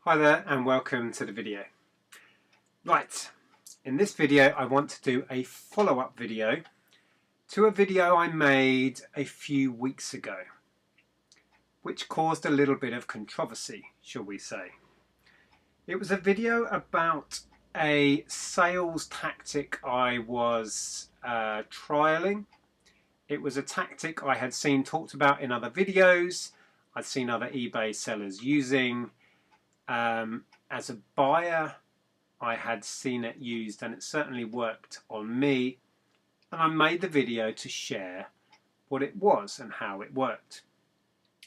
Hi there and welcome to the video. Right, in this video I want to do a follow-up video to a video I made a few weeks ago, which caused a little bit of controversy, shall we say. It was a video about a sales tactic I was trialing. It was a tactic I had seen talked about in other videos. I'd seen other eBay sellers using. As a buyer, I had seen it used and it certainly worked on me, and I made the video to share what it was and how it worked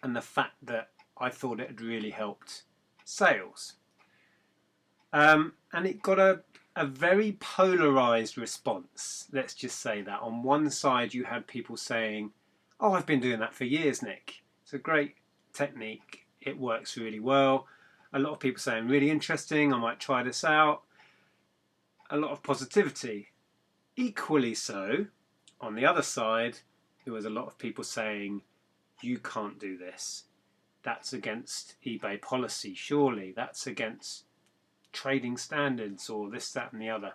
and the fact that I thought it had really helped sales. And it got a very polarized response, let's just say that. On one side you had people saying, "Oh, I've been doing that for years, Nick. It's a great technique, it works really well." A lot of people saying, "Really interesting, I might try this out." A lot of positivity. Equally so, on the other side, there was a lot of people saying, "You can't do this. That's against eBay policy, surely. That's against trading standards," or this, that and the other.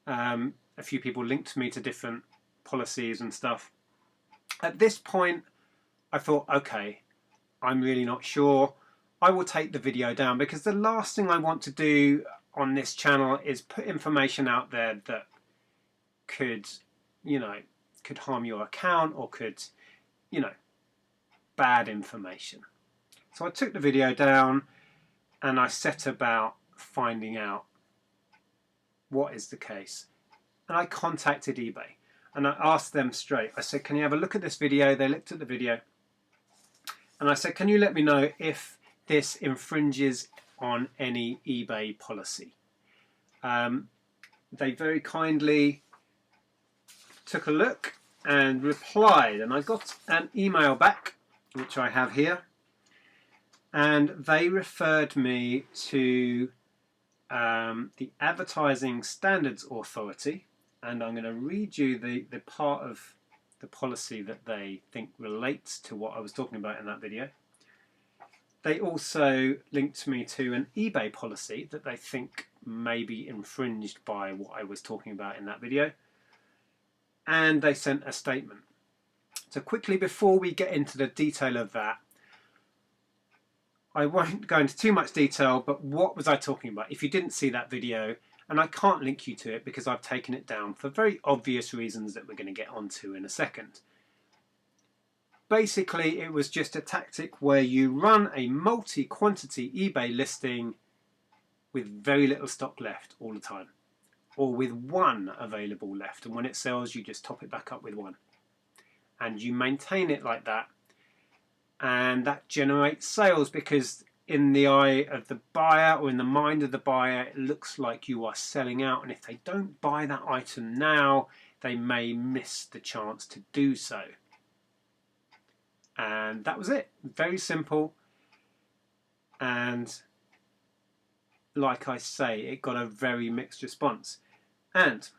A few people linked me to different policies and stuff. At this point, I thought, okay, I'm really not sure. I will take the video down, because the last thing I want to do on this channel is put information out there that could harm your account or could, bad information. So I took the video down and I set about finding out what is the case. And I contacted eBay and I asked them straight. I said, "Can you have a look at this video?" They looked at the video and I said, "Can you let me know if this infringes on any eBay policy?" They very kindly took a look and replied, and I got an email back, which I have here, and they referred me to the Advertising Standards Authority, and I'm going to read you the part of the policy that they think relates to what I was talking about in that video. They also linked me to an eBay policy that they think may be infringed by what I was talking about in that video. And they sent a statement. So quickly, before we get into the detail of that, I won't go into too much detail, but what was I talking about? If you didn't see that video, and I can't link you to it because I've taken it down for very obvious reasons that we're going to get onto in a second. Basically, it was just a tactic where you run a multi-quantity eBay listing with very little stock left all the time, or with one available left, and when it sells you just top it back up with one, and you maintain it like that, and that generates sales, because in the eye of the buyer, or in the mind of the buyer, it looks like you are selling out, and if they don't buy that item now, they may miss the chance to do so. And that was it. Very simple. And like I say, it got a very mixed response. And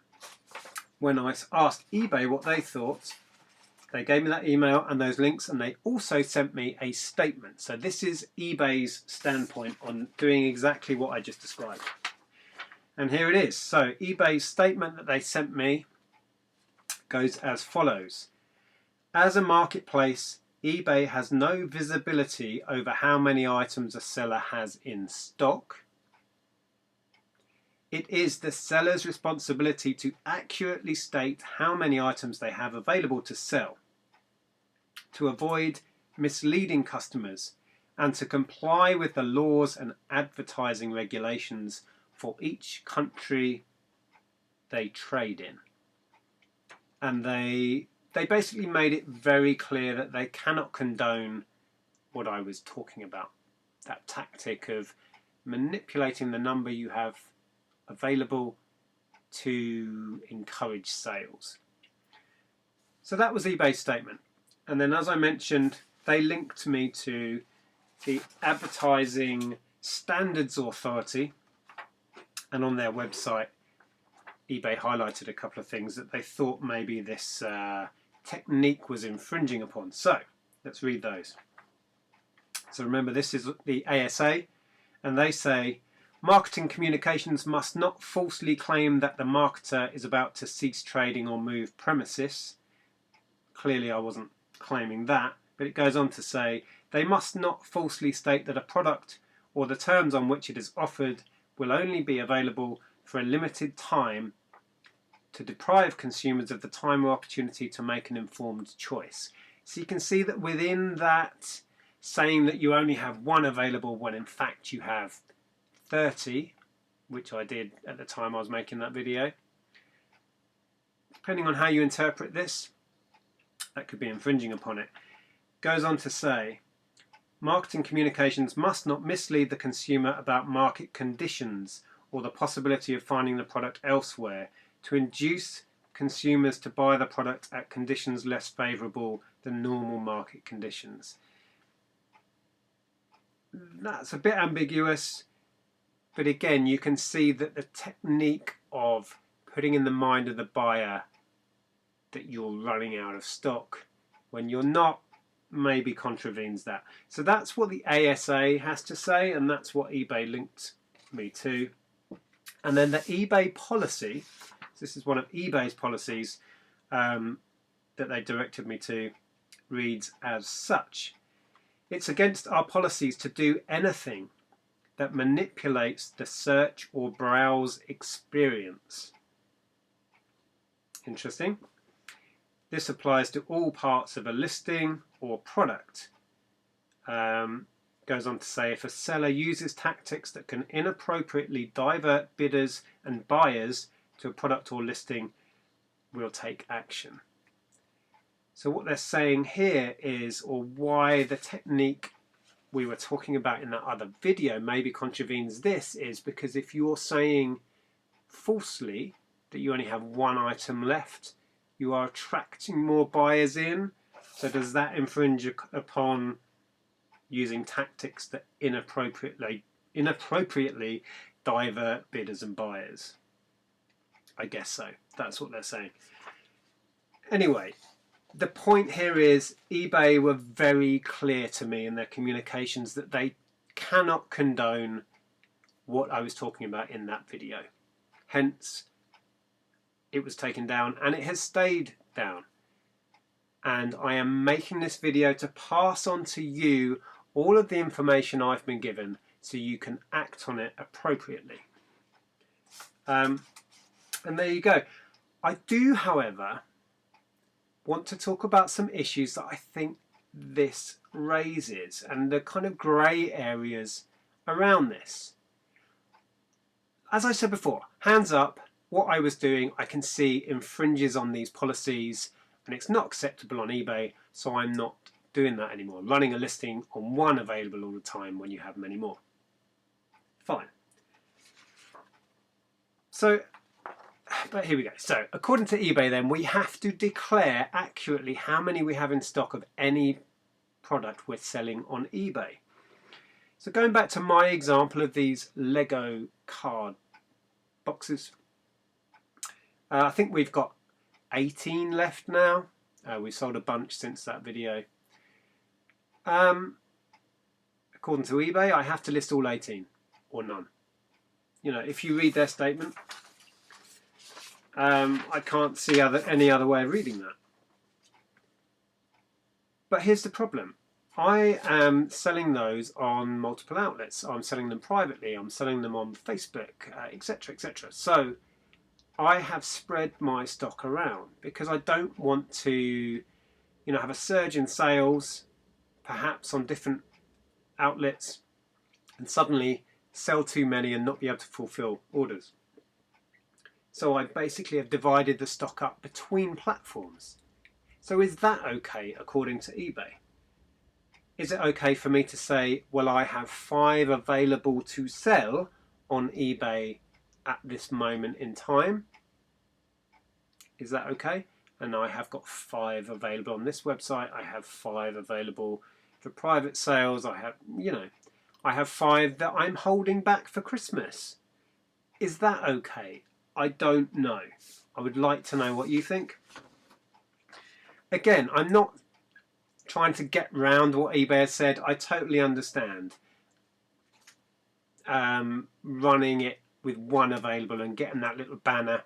when I asked eBay what they thought, they gave me that email and those links, and they also sent me a statement. So this is eBay's standpoint on doing exactly what I just described. And here it is. So eBay's statement that they sent me goes as follows. As a marketplace, eBay has no visibility over how many items a seller has in stock. It is the seller's responsibility to accurately state how many items they have available to sell, to avoid misleading customers, and to comply with the laws and advertising regulations for each country they trade in. And they basically made it very clear that they cannot condone what I was talking about. That tactic of manipulating the number you have available to encourage sales. So that was eBay's statement. And then, as I mentioned, they linked me to the Advertising Standards Authority, and on their website eBay highlighted a couple of things that they thought maybe this technique was infringing upon. So let's read those. So remember, this is the ASA, and they say, marketing communications must not falsely claim that the marketer is about to cease trading or move premises. Clearly I wasn't claiming that, but it goes on to say, they must not falsely state that a product or the terms on which it is offered will only be available for a limited time to deprive consumers of the time or opportunity to make an informed choice. So you can see that within that saying that you only have one available when in fact you have 30, which I did at the time I was making that video. Depending on how you interpret this, that could be infringing upon it. Goes on to say, marketing communications must not mislead the consumer about market conditions or the possibility of finding the product elsewhere to induce consumers to buy the product at conditions less favourable than normal market conditions. That's a bit ambiguous. But again, you can see that the technique of putting in the mind of the buyer that you're running out of stock when you're not maybe contravenes that. So that's what the ASA has to say, and that's what eBay linked me to. And then the eBay policy, this is one of eBay's policies that they directed me to, reads as such. It's against our policies to do anything that manipulates the search or browse experience. Interesting. This applies to all parts of a listing or product. Goes on to say, if a seller uses tactics that can inappropriately divert bidders and buyers to a product or listing, we'll take action. So what they're saying here is, or why the technique we were talking about in that other video maybe contravenes this, is because if you're saying falsely that you only have one item left, you are attracting more buyers in. So does that infringe upon using tactics that inappropriately divert bidders and buyers? I guess so. That's what they're saying. Anyway, the point here is eBay were very clear to me in their communications that they cannot condone what I was talking about in that video. Hence, it was taken down and it has stayed down. And I am making this video to pass on to you all of the information I've been given so you can act on it appropriately. And there you go. I do, however, want to talk about some issues that I think this raises and the kind of grey areas around this. As I said before, hands up, what I was doing I can see infringes on these policies and it's not acceptable on eBay, so I'm not doing that anymore. Running a listing on one available all the time when you have many more. Fine. So, but here we go. So, according to eBay then, we have to declare accurately how many we have in stock of any product we're selling on eBay. So going back to my example of these Lego card boxes, I think we've got 18 left now. We've sold a bunch since that video. According to eBay, I have to list all 18 or none. You know, if you read their statement, I can't see any other way of reading that. But here's the problem. I am selling those on multiple outlets. I'm selling them privately. I'm selling them on Facebook, etc., etc. So I have spread my stock around because I don't want to, you know, have a surge in sales, perhaps on different outlets, and suddenly sell too many and not be able to fulfill orders. So I basically have divided the stock up between platforms. So is that okay according to eBay? Is it okay for me to say, well, I have 5 available to sell on eBay at this moment in time? Is that okay? And I have got 5 available on this website. I have 5 available for private sales. I have, you know, I have 5 that I'm holding back for Christmas. Is that okay? I don't know. I would like to know what you think. Again, I'm not trying to get round what eBay has said. I totally understand. running it with one available and getting that little banner.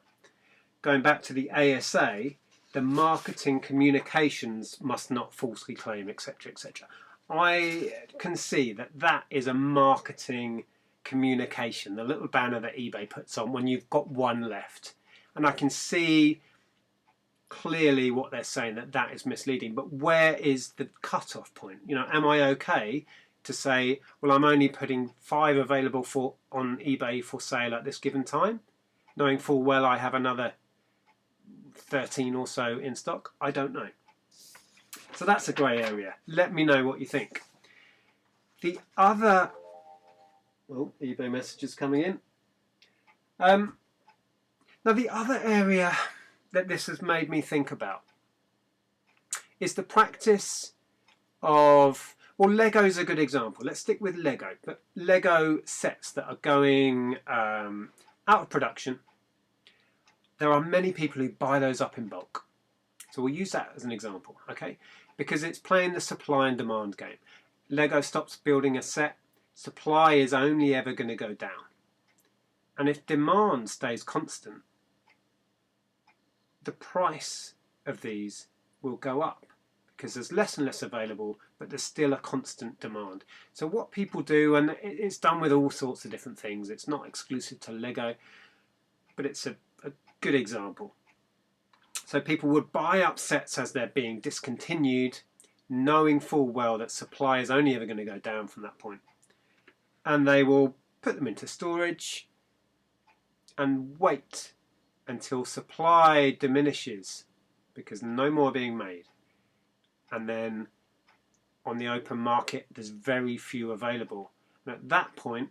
Going back to the ASA, the marketing communications must not falsely claim, etc., etc. I can see that that is a marketing communication, the little banner that eBay puts on when you've got one left. And I can see clearly what they're saying, that that is misleading. But where is the cut-off point? You know, am I okay to say, well, I'm only putting 5 available on eBay for sale at this given time, knowing full well I have another 13 or so in stock? I don't know. So that's a grey area. Let me know what you think. The other... Oh, eBay messages coming in. Now the other area that this has made me think about is the practice of... Well, Lego's a good example. Let's stick with Lego. But Lego sets that are going out of production. There are many people who buy those up in bulk. So we'll use that as an example, okay? Because it's playing the supply and demand game. Lego stops building a set, supply is only ever going to go down. And if demand stays constant, the price of these will go up because there's less and less available, but there's still a constant demand. So what people do, and it's done with all sorts of different things, it's not exclusive to Lego, but it's a good example. So people would buy up sets as they're being discontinued, knowing full well that supply is only ever going to go down from that point. And they will put them into storage and wait until supply diminishes because no more are being made. And then on the open market, there's very few available. And at that point,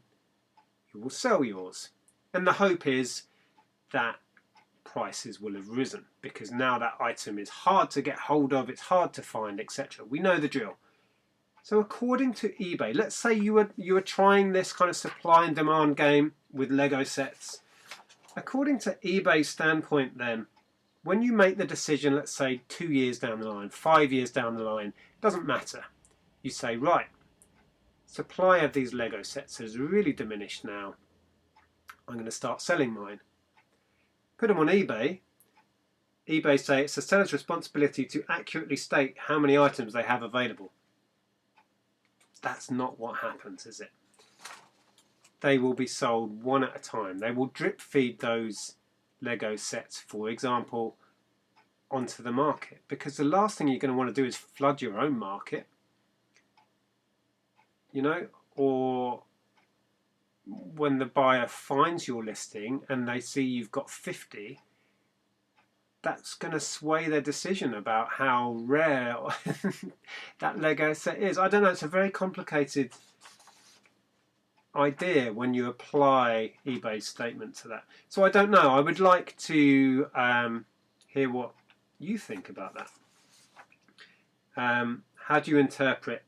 you will sell yours. And the hope is that prices will have risen because now that item is hard to get hold of, it's hard to find, etc. We know the drill. So according to eBay, let's say you were trying this kind of supply and demand game with Lego sets. According to eBay's standpoint then, when you make the decision, let's say 2 years down the line, 5 years down the line, it doesn't matter. You say, right, supply of these Lego sets has really diminished now. I'm going to start selling mine. Put them on eBay. eBay say it's the seller's responsibility to accurately state how many items they have available. That's not what happens, is it? They will be sold one at a time. They will drip feed those Lego sets, for example, onto the market, because the last thing you're going to want to do is flood your own market, you know, or when the buyer finds your listing and they see you've got 50, that's going to sway their decision about how rare that Lego set is. I don't know, it's a very complicated idea when you apply eBay's statement to that. So I don't know, I would like to hear what you think about that. How do you interpret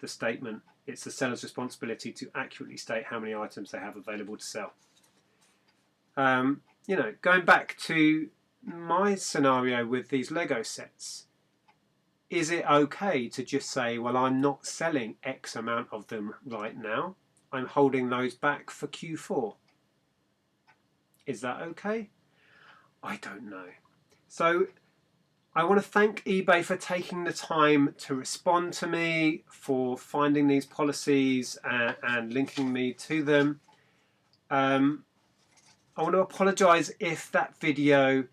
the statement, it's the seller's responsibility to accurately state how many items they have available to sell? You know, going back to my scenario with these Lego sets, is it okay to just say, well, I'm not selling X amount of them right now, I'm holding those back for Q4? Is that okay? I don't know. So I want to thank eBay for taking the time to respond to me, for finding these policies and linking me to them. I want to apologise if that video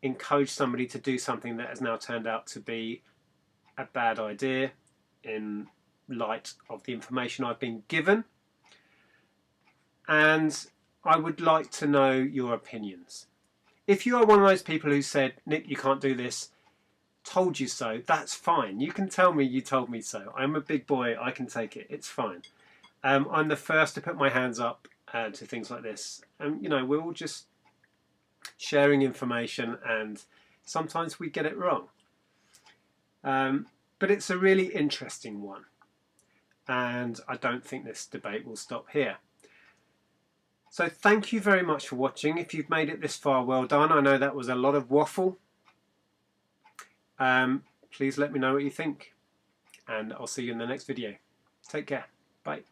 encouraged somebody to do something that has now turned out to be a bad idea in light of the information I've been given. And I would like to know your opinions. If you are one of those people who said, Nick, you can't do this, told you so, that's fine. You can tell me you told me so. I'm a big boy, I can take it, it's fine. I'm the first to put my hands up to things like this. You know, we're all just sharing information and sometimes we get it wrong. But it's a really interesting one. And I don't think this debate will stop here. So thank you very much for watching. If you've made it this far, well done. I know that was a lot of waffle. Please let me know what you think. And I'll see you in the next video. Take care. Bye.